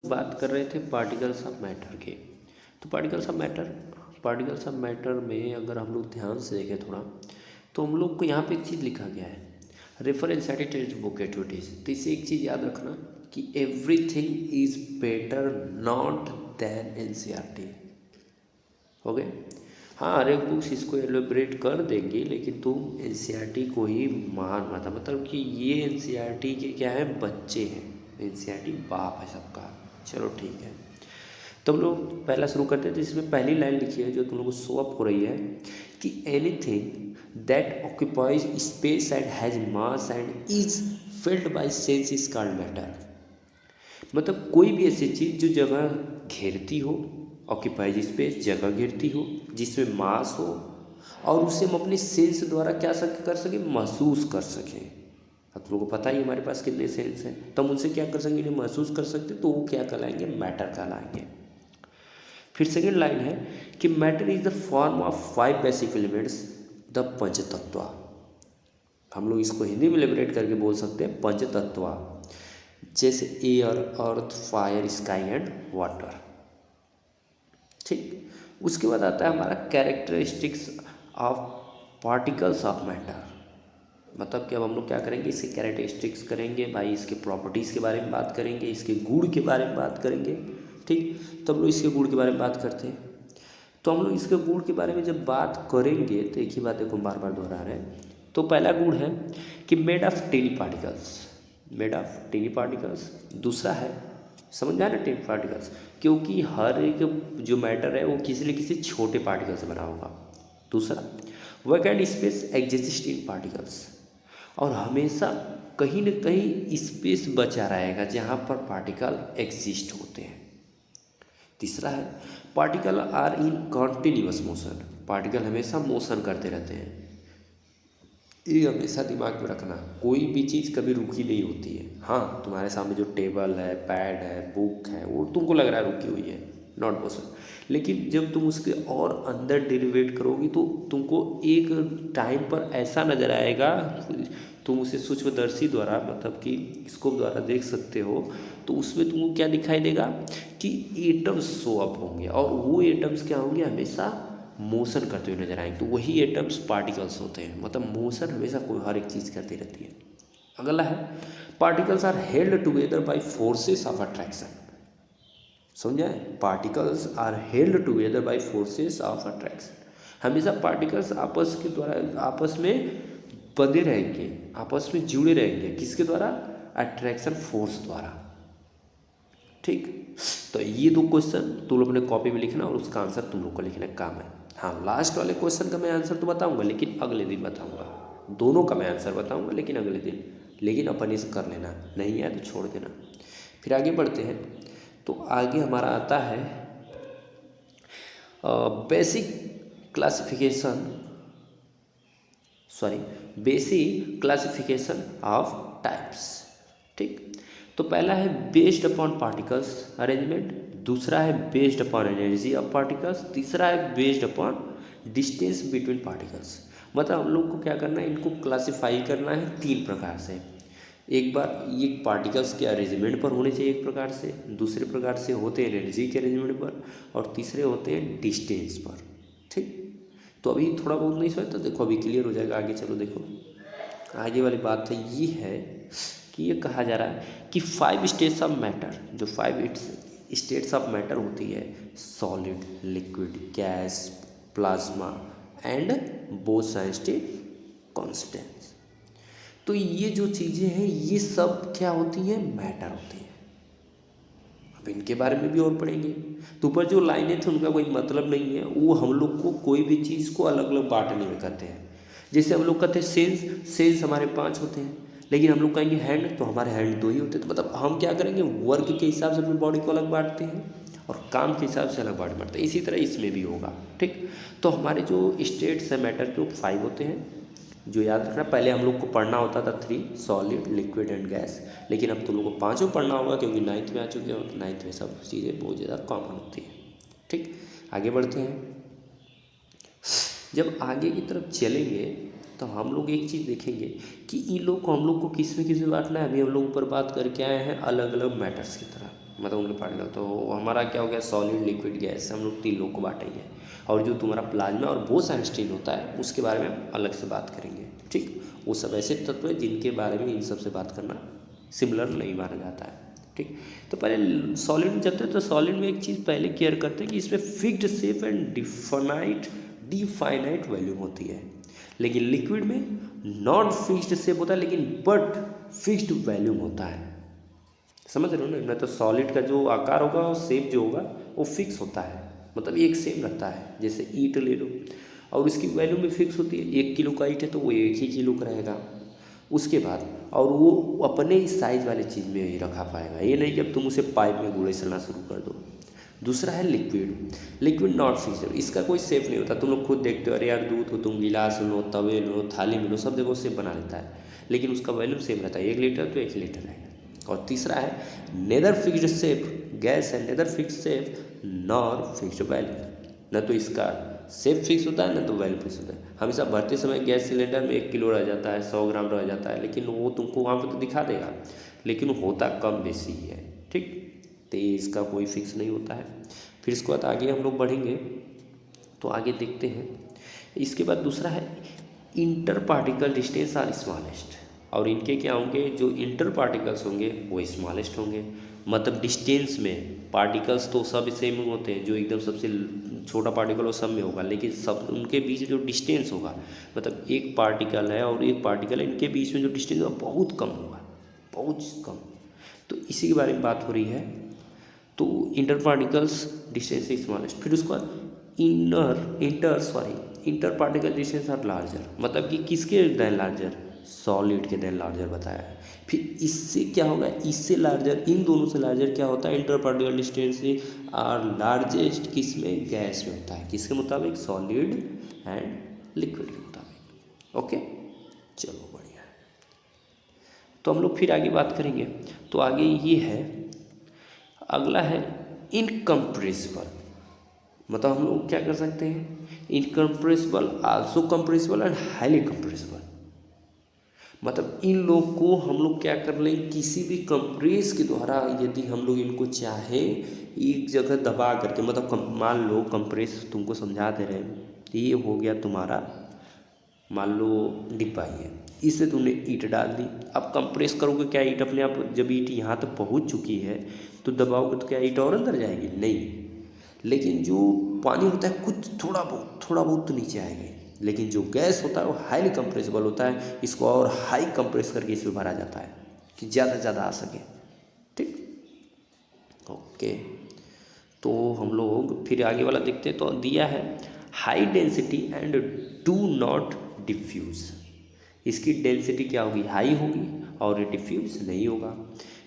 बात कर रहे थे पार्टिकल्स ऑफ मैटर के। तो पार्टिकल्स ऑफ मैटर में अगर हम लोग ध्यान से देखें थोड़ा, तो हम लोग को यहाँ पे एक चीज़ लिखा गया है, refer inside text book activities. तो इससे एक चीज़ याद रखना कि everything is better not than NCERT. हो गए। हाँ, हर एक बुक्स इसको एलोबरेट कर देंगी, लेकिन तुम एनसीईआरटी को ही मान मत, मतलब कि ये एनसीईआरटी के क्या है, बच्चे हैं, एनसीईआरटी बाप है सबका। चलो ठीक है, तो हम लोग पहला शुरू करते हैं। तो इसमें पहली लाइन लिखी है जो तुम लोग को शो अप हो रही है कि anything that occupies space and has mass and is filled by sense is called matter. मतलब कोई भी ऐसी चीज़ जो जगह घेरती हो, ऑक्यूपाइज स्पेस जगह घेरती हो, जिसमें मास हो और उसे हम अपने सेंस द्वारा क्या कर सके, महसूस कर सकें। अब तुम लोगों को पता ही हमारे पास कितने सेंस हैं, तो हम उनसे क्या कर सकेंगे, इन्हें महसूस कर सकते, तो वो क्या कहलाएंगे, मैटर कहलाएंगे। फिर सेकेंड लाइन है कि matter is the form of 5 basic elements the पंचतत्व। हम लोग इसको हिंदी में लिबरेट करके बोल सकते हैं पंचतत्व, जैसे air, earth, fire, sky and water. ठीक, उसके बाद आता है हमारा characteristics of particles of matter. मतलब कि अब हम लोग क्या करेंगे, इसके कैरेक्टरिस्टिक्स करेंगे भाई, इसके प्रॉपर्टीज़ के बारे में बात करेंगे, इसके गुण के बारे में बात करेंगे। ठीक, तो हम लोग इसके गुण के बारे में बात करते हैं। तो हम लोग इसके गुण के बारे में जब बात करेंगे तो एक ही बात देखो बार बार दोहरा रहे हैं। तो पहला गुण है कि made of tiny particles, made of tiny particles. दूसरा है, समझ में आया ना, टेनी पार्टिकल्स, क्योंकि हर एक जो मैटर है वो किसी न किसी छोटे पार्टिकल से बना होगा। दूसरा, vacant space exist in particles, और हमेशा कहीं न कहीं स्पेस बचा रहेगा जहाँ पर पार्टिकल एग्जिस्ट होते हैं। तीसरा है, particle are in continuous motion, particle हमेशा मोशन करते रहते हैं। ये हमेशा दिमाग में रखना, कोई भी चीज़ कभी रुकी नहीं होती है। हाँ, तुम्हारे सामने जो टेबल है, पैड है, बुक है, वो तुमको लग रहा है रुकी हुई है, नॉट मोशन, लेकिन जब तुम उसके और अंदर डेरिवेट करोगी तो तुमको एक टाइम पर ऐसा नज़र आएगा, तुम उसे सूक्ष्मदर्शी द्वारा, मतलब कि स्कोप द्वारा देख सकते हो, तो उसमें तुमको क्या दिखाई देगा कि एटम्स शो अप होंगे, और वो एटम्स क्या होंगे, हमेशा मोशन करते हुए नजर आएंगे। तो वही एटम्स पार्टिकल्स होते हैं, मतलब मोशन हमेशा कोई हर एक चीज़ करती रहती है। अगला है, particles are held together by forces of attraction. समझा है, particles are held together by forces of attraction, हमेशा पार्टिकल्स आपस के द्वारा आपस में बंधे रहेंगे, आपस में जुड़े रहेंगे, किसके द्वारा, अट्रैक्शन फोर्स द्वारा। ठीक, तो ये 2 क्वेश्चन तुम लोग अपने कॉपी में लिखना और उसका आंसर तुम लोग को लिखने का काम है। हाँ, लास्ट वाले क्वेश्चन का मैं आंसर तो बताऊंगा, लेकिन अगले दिन बताऊंगा। दोनों का मैं आंसर बताऊंगा लेकिन अगले दिन, लेकिन अपन इसे कर लेना, नहीं आया तो छोड़ देना। फिर आगे बढ़ते हैं। तो आगे हमारा आता है basic classification, basic classification of types. ठीक, तो पहला है बेस्ड अपॉन पार्टिकल्स अरेंजमेंट, दूसरा है based upon energy of particles, तीसरा है based upon distance between particles. मतलब हम लोग को क्या करना है, इनको क्लासिफाई करना है 3 प्रकार से। एक बार ये पार्टिकल्स के अरेंजमेंट पर होने चाहिए एक प्रकार से, दूसरे प्रकार से होते हैं एनर्जी के अरेंजमेंट पर, और तीसरे होते हैं डिस्टेंस पर। ठीक, तो अभी थोड़ा बहुत नहीं समझ, तो देखो अभी क्लियर हो जाएगा। आगे चलो, देखो आगे वाली बात है ये है कि ये कहा जा रहा है कि 5 स्टेट्स ऑफ मैटर, जो 5 स्टेट्स ऑफ मैटर होती है, solid, liquid, gas, plasma and boson state constants. तो ये जो चीज़ें हैं ये सब क्या होती हैं, मैटर होती हैं। अब इनके बारे में भी और पढ़ेंगे। तो ऊपर जो लाइनें थे उनका कोई मतलब नहीं है, वो हम लोग को कोई भी चीज़ को अलग अलग बांटने में करते हैं। जैसे हम लोग कहते हैं सेंस हमारे 5 होते हैं, लेकिन हम लोग कहेंगे हैंड, तो हमारे हैंड 2 ही होते हैं। तो मतलब हम क्या करेंगे, वर्क के हिसाब से अपनी बॉडी को अलग बांटते हैं और काम के हिसाब से अलग बांटते हैं। इसी तरह इसमें भी होगा। ठीक, तो हमारे जो स्टेट्स हैं मैटर के, वो 5 होते हैं। जो याद रखना, पहले हम लोग को पढ़ना होता था 3, सॉलिड, लिक्विड एंड गैस, लेकिन अब तुम लोग को 5 पढ़ना होगा क्योंकि 9th में आ चुके हैं, और 9th में सब चीज़ें बहुत ज़्यादा कॉमन होती हैं। ठीक, आगे बढ़ते हैं। जब आगे की तरफ चलेंगे तो हम लोग एक चीज़ देखेंगे कि इन लोग को हम लोग को किस में बांटना है। अभी हम लोग ऊपर बात करके आए हैं अलग अलग मैटर्स की तरह, मतलब उनके पार्टिकल। तो हमारा क्या हो गया, सॉलिड लिक्विड गैस, हम लोग 3 लोग को बांटेंगे। और जो तुम्हारा प्लाज्मा और बोस-आइंस्टीन होता है उसके बारे में हम अलग से बात करेंगे, ठीक। वो सब ऐसे तत्व हैं जिनके बारे में इन सब से बात करना सिमिलर नहीं माना जाता है, ठीक। तो पहले सॉलिड में चलते हैं। तो सॉलिड में एक चीज़ पहले केयर करते हैं कि इसमें fixed shape and definite volume होती है। लेकिन लिक्विड में नॉट फिक्स्ड शेप होता है लेकिन बट फिक्स्ड वैल्यूम होता है। समझ रहे हो ना। तो सॉलिड का जो आकार होगा और शेप जो होगा वो फिक्स होता है, मतलब एक सेम रहता है। जैसे ईंट ले लो और उसकी वैल्यू भी फिक्स होती है। 1 किलो का ईंट है तो वो 1 ही किलो का रहेगा। उसके बाद और वो अपने ही साइज वाले चीज़ में ही रखा पाएगा, ये नहीं कि अब तुम उसे पाइप में घुले चलना शुरू कर दो। दूसरा है लिक्विड। लिक्विड नॉट फिक्स्ड, इसका कोई शेप नहीं होता। तुम लोग खुद देखते हो, अरे यार दूध को तुम गिलास लो, तवे लो, थाली में लो, सब जगह शेप बना लेता है, लेकिन उसका वैल्यूम सेम रहता है। 1 लीटर तो 1 लीटर है। और तीसरा है नेदर फिक्स्ड शेप, गैस है neither fixed shape nor fixed value. न तो इसका शेप फिक्स होता है न तो वैल्यू फिक्स होता है। हमेशा भरते समय गैस सिलेंडर में 1 किलो रह जाता है, 100 ग्राम रह जाता है, लेकिन वो तुमको वहाँ पर तो दिखा देगा, लेकिन होता कम बेसी ही है, ठीक। तो इसका कोई फिक्स नहीं होता है। फिर इसके बाद आगे हम लोग बढ़ेंगे तो आगे देखते हैं। इसके बाद दूसरा है inter particle distance are smallest. और इनके क्या होंगे, जो इंटर पार्टिकल्स होंगे वो स्मॉलेस्ट होंगे। मतलब डिस्टेंस में पार्टिकल्स तो सब सेम होते हैं, जो एकदम सबसे छोटा पार्टिकल वो सब में होगा, लेकिन सब उनके बीच जो डिस्टेंस होगा, मतलब एक पार्टिकल है और एक पार्टिकल है, इनके बीच में जो डिस्टेंस होगा बहुत कम होगा, बहुत कम। तो इसी के बारे में बात हो रही है। तो inter particles distance is smallest. फिर उसके बाद inter particle distance are larger, मतलब कि किसके देन लार्जर, सॉलिड के देन लार्जर बताया है। फिर इससे क्या होगा, इससे लार्जर, इन दोनों से लार्जर क्या होता है, inter particle distance are largest किस में, गैस में होता है। किसके मुताबिक, सॉलिड एंड लिक्विड के मुताबिक। ओके, चलो बढ़िया है। तो हम लोग फिर आगे बात करेंगे। तो आगे ये है, अगला है इनकम्प्रेसिबल। मतलब हम लोग क्या कर सकते हैं, incompressible, also compressible and highly compressible. मतलब इन लोग को हम लोग क्या कर लें, किसी भी कंप्रेस के द्वारा यदि हम लोग इनको चाहे एक जगह दबा करके, मतलब मान लो कंप्रेस तुमको समझा दे रहे हैं, ये हो गया तुम्हारा, मान लो डिब्बा ही है, इसमें तुमने ईंट डाल दी। अब कंप्रेस करोगे क्या, ईंट अपने आप, जब ईंट यहाँ तक पहुँच चुकी है तो दबाओगे तो क्या ईंट और अंदर जाएगी, नहीं। लेकिन जो पानी होता है कुछ थोड़ा बहुत तो नीचे आएगी, लेकिन जो गैस होता है वो हाईली कंप्रेसिबल होता है। इसको और हाई कंप्रेस करके इसमें भरा जाता है कि ज़्यादा से ज़्यादा आ सके, ठीक। ओके, तो हम लोग फिर आगे वाला देखते हैं। तो दिया है high density and do not diffuse. इसकी डेंसिटी क्या होगी, हाई होगी, और डिफ्यूज़ नहीं होगा।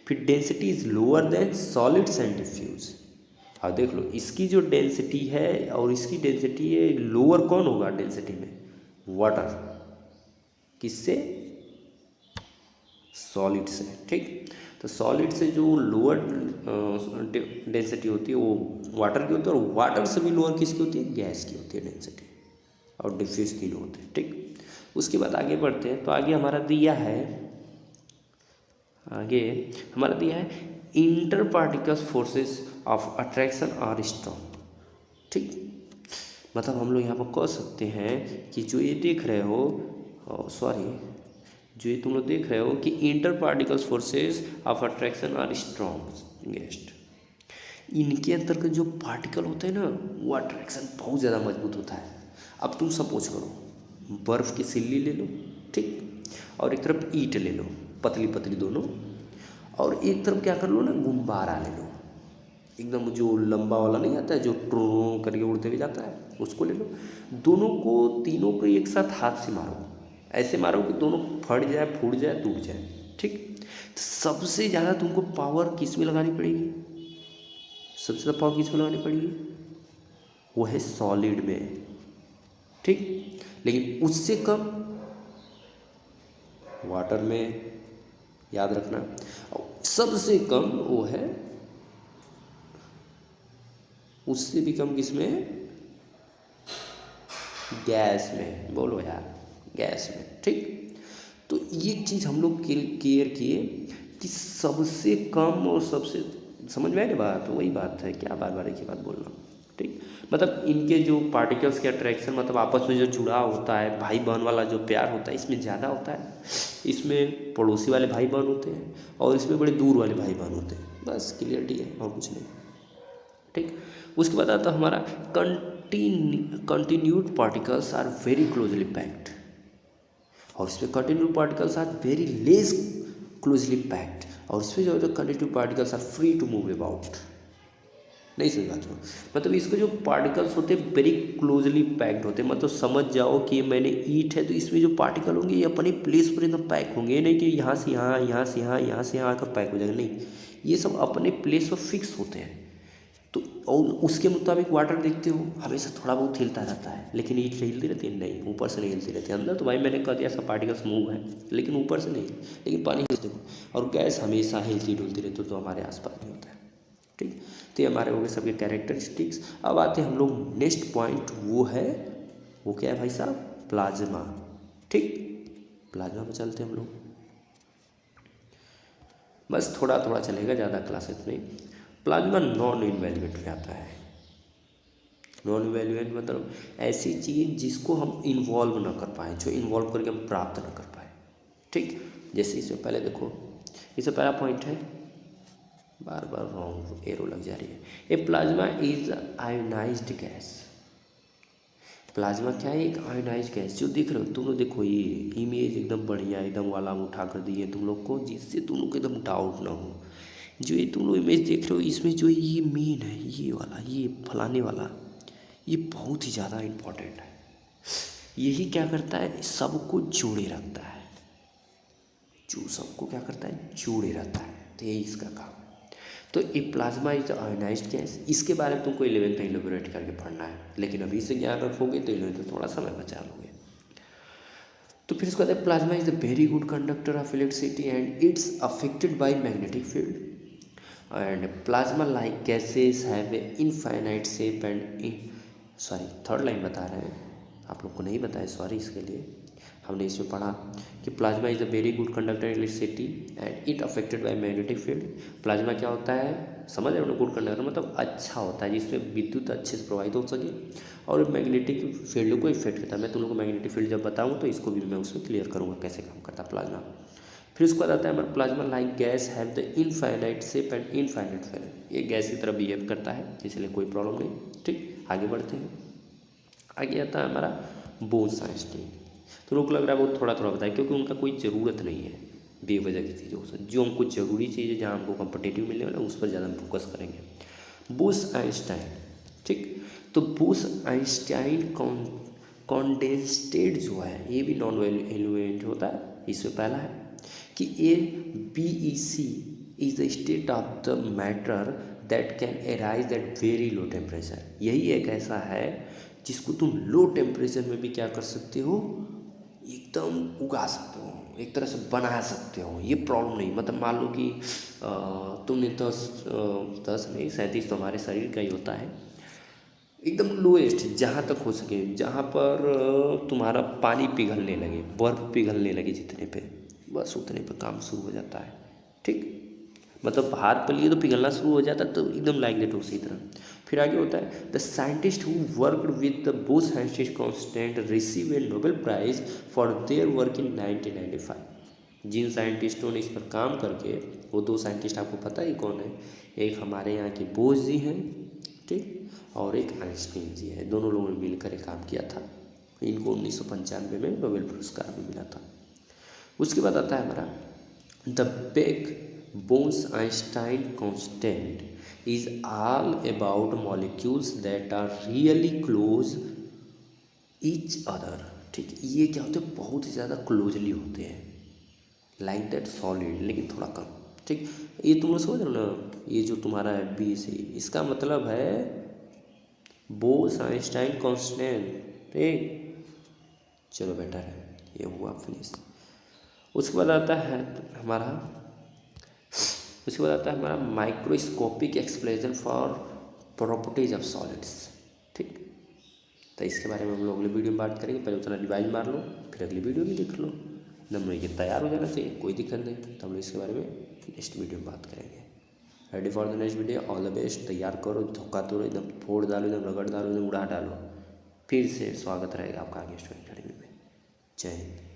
फिर density is lower than solids and diffuse. और देख लो इसकी जो डेंसिटी है और इसकी डेंसिटी है, लोअर कौन होगा डेंसिटी में, वाटर। किससे, सॉलिड से, ठीक। तो सॉलिड से जो लोअर डेंसिटी होती है वो वाटर की होती है, और वाटर से भी लोअर किसकी होती है, गैस की होती है डेंसिटी। और डिफ्यूज तीनों होते हैं, ठीक। उसके बाद आगे बढ़ते हैं। तो आगे हमारा दिया है, inter particles forces of attraction are strong, ठीक। मतलब हम लोग यहाँ पर कह सकते हैं कि जो ये देख रहे हो, जो ये तुम लोग देख रहे हो कि inter particles forces of attraction are strongest. इनके अंदर के जो पार्टिकल होते हैं ना, वो अट्रैक्शन बहुत ज़्यादा मजबूत होता है। अब तुम सपोज करो, बर्फ़ की सिल्ली ले लो, ठीक, और एक तरफ ईंट ले लो, पतली पतली दोनों, और एक तरफ क्या कर लो ना, गुब्बारा ले लो, एकदम जो लंबा वाला नहीं आता है जो ट्रो करके उड़ते हुए जाता है, उसको ले लो। दोनों को, तीनों को एक साथ हाथ से मारो, ऐसे मारो कि दोनों फट जाए, फूट जाए, टूट जाए, ठीक। तो सबसे ज़्यादा तुमको पावर किस में लगानी पड़ेगी, सबसे ज़्यादा पावर किस में लगानी पड़ेगी, वो है सॉलिड में, ठीक। लेकिन उससे कम वाटर में, याद रखना। और सबसे कम वो है, उससे भी कम किसमें, गैस में। बोलो यार, गैस में, ठीक। तो ये चीज़ हम लोग केयर किए कि सबसे कम और सबसे समझ में आई ना बात? तो वही बात है, क्या बार बार एक ही बात बोलना, ठीक। मतलब इनके जो पार्टिकल्स के अट्रैक्शन, मतलब आपस में जो जुड़ाव होता है, भाई बहन वाला जो प्यार होता है, इसमें ज़्यादा होता है। इसमें पड़ोसी वाले भाई बहन होते हैं और इसमें बड़े दूर वाले भाई बहन होते हैं। बस क्लियरिटी है और कुछ नहीं, ठीक। उसके बाद आता है हमारा continued particles are very closely packed, और इसमें continued particles are very less closely packed, और इसमें जो है continued particles are free to move about. नहीं समझ बात हो? मतलब इसके जो पार्टिकल्स होते हैं वेरी क्लोजली पैक्ड होते हैं, मतलब समझ जाओ कि मैंने ईट है तो इसमें जो पार्टिकल होंगे ये अपने प्लेस पर एकदम पैक होंगे। ये नहीं कि यहाँ से यहाँ, यहाँ से यहाँ, यहाँ से यहाँ आकर पैक हो जाएगा, नहीं, ये सब अपने प्लेस पर फिक्स होते हैं। तो और उसके मुताबिक वाटर देखते हो हमेशा थोड़ा बहुत हिलता रहता है, लेकिन ईट हिलती रहती है, नहीं, ऊपर से नहीं हिलती रहती है। अंदर तो भाई मैंने कह दिया सब पार्टिकल्स मूव है, लेकिन ऊपर से नहीं, लेकिन पानी हिलते हो, और गैस हमेशा हिलती डुलती रहती है, तो हमारे आसपास नहीं होता है, ठीक। तो ये हमारे हो गए सबके कैरेक्टरिस्टिक्स। अब आते हैं हम लोग नेक्स्ट पॉइंट, वो क्या है भाई साहब? प्लाज्मा, ठीक। प्लाज्मा पर चलते हैं हम लोग, बस थोड़ा थोड़ा चलेगा, ज़्यादा क्लासेस नहीं। प्लाज्मा नॉन इनवैल्यूएट में आता है। नॉन इनवैल्यूएट मतलब ऐसी चीज़ जिसको हम इन्वॉल्व ना कर पाए, जो इन्वॉल्व करके हम प्राप्त ना कर पाए, ठीक। जैसे इसमें पहले देखो, इससे पहला पॉइंट है, बार बार रॉन्ग एरो लग जा रही है। A plasma is ionised gas. Plasma क्या है? एक आयोनाइज्ड गैस। जो देख रहे हो तुम लोग, देखो ये इमेज एकदम बढ़िया, एकदम वाला हम उठा कर दिए तुम लोग को, जिससे तुम लोग को एकदम डाउट ना हो। जो ये तुम लोग इमेज देख रहे हो, इसमें जो ये मेन है, ये वाला, ये फलाने वाला, ये बहुत ही ज़्यादा इम्पोर्टेंट है। यही क्या करता है? सबको जोड़े रखता है। जो सबको क्या करता है? जोड़े रहता है। तो यही इसका काम है। तो ए प्लाज्मा इज आयोनाइज्ड गैस, इसके बारे में तुमको 11th में इलेबोरेट करके पढ़ना है, लेकिन अभी से ज्ञान रखोगे तो 11th में थोड़ा समय बचा लोगे। तो फिर इसको कहते हैं plasma is a very good conductor of electricity and it's affected by magnetic field, and plasma like gases have a infinite shape and sorry third line बता रहे हैं, आप लोग को नहीं बताया, सॉरी इसके लिए। हमने इसमें पढ़ा कि plasma is a very good conductor electricity and it affected by magnetic field. Plasma क्या होता है? समझ रहे हो? गुड कंडक्टर मतलब अच्छा होता है, जिसमें विद्युत अच्छे से प्रवाहित हो सके और मैग्नेटिक फील्ड को इफेक्ट करता है। मैं तुम लोग को मैग्नेटिक फील्ड जब बताऊँ तो इसको भी मैं उसमें क्लियर करूँगा कैसे काम करता है प्लाज्मा। फिर उसके बाद आता है हमारा plasma like guys have the infinite shape and infinite phalanx. ये गैस की तरह बिहेव करता है, इसलिए कोई प्रॉब्लम नहीं, ठीक। आगे बढ़ते हैं। आगे आता है हमारा बोस-आइंस्टीन। तो लोग लग रहा है वो थोड़ा थोड़ा बताए, क्योंकि उनका कोई ज़रूरत नहीं है बेवजह की चीज़ों से। जो हमको ज़रूरी चीज़ है, जहाँ हमको कॉम्पिटिटिव मिलने वाला है, उस पर ज़्यादा हम फोकस करेंगे। बोस-आइंस्टाइन, ठीक। तो बोस-आइंस्टाइन कॉन्डेंस्टेड जो है, ये भी नॉन एलिमेंट होता है। इसमें पहला है कि ए BEC is the state of the matter that can arise at very low temperature. यही एक ऐसा है जिसको तुम लो टेम्परेचर में भी क्या कर सकते हो? एकदम उगा सकते हो, एक तरह से बना सकते हो। ये प्रॉब्लम नहीं, मतलब मान लो कि तुमने 10 नहीं 37 तो हमारे शरीर का ही होता है, एकदम लोएस्ट जहाँ तक हो सके, जहाँ पर तुम्हारा पानी पिघलने लगे, बर्फ़ पिघलने लगे जितने पे, बस उतने पे काम शुरू हो जाता है, ठीक। मतलब हाथ पर लिए तो पिघलना शुरू हो जाता है, तो एकदम लाइक दैट उसी तरह। फिर आगे होता है the scientist who worked with the Bose-Einstein constant receive A Nobel prize for their work in 1995। जिन साइंटिस्टों ने इस पर काम करके, वो 2 साइंटिस्ट आपको पता ही कौन है? एक हमारे यहाँ के बोस जी हैं, ठीक, और एक आइंस्टीन जी है। दोनों लोगों ने मिलकर एक काम किया था। इनको 1995 में नोबेल पुरस्कार भी मिला था। उसके बाद आता है हमारा the bake Bose Einstein constant is all about molecules that are really close each other, ठीक। ये क्या होते हैं? बहुत ही ज़्यादा क्लोजली होते हैं, लाइक दैट सॉलिड, लेकिन थोड़ा कम, ठीक। ये तुम लोग समझ रहे हो ना? ये जो तुम्हारा है BC, इसका मतलब है बोस-आइंस्टाइन कांस्टेंट, ठीक। चलो बेटर है, ये हुआ फिनिश। उसके बाद आता है हमारा microscopic explanation for properties of solids, ठीक। तो इसके बारे में हम लोग अगले वीडियो में बात करेंगे। पहले उतना रिवाइज मार लो, फिर अगली वीडियो में देख लो, नंबर ये तैयार हो जाना चाहिए, कोई दिक्कत नहीं। तो हम लोग इसके बारे में नेक्स्ट वीडियो में बात करेंगे। Ready for the next video. All the best. तैयार करो, धोखा तोड़ो, एकदम फोड़ डालो, एकदम रगड़ डालो, एकदम उड़ा डालो। फिर से स्वागत रहेगा आपका आगे स्टूडेंट अकेडमी में। जय हिंद।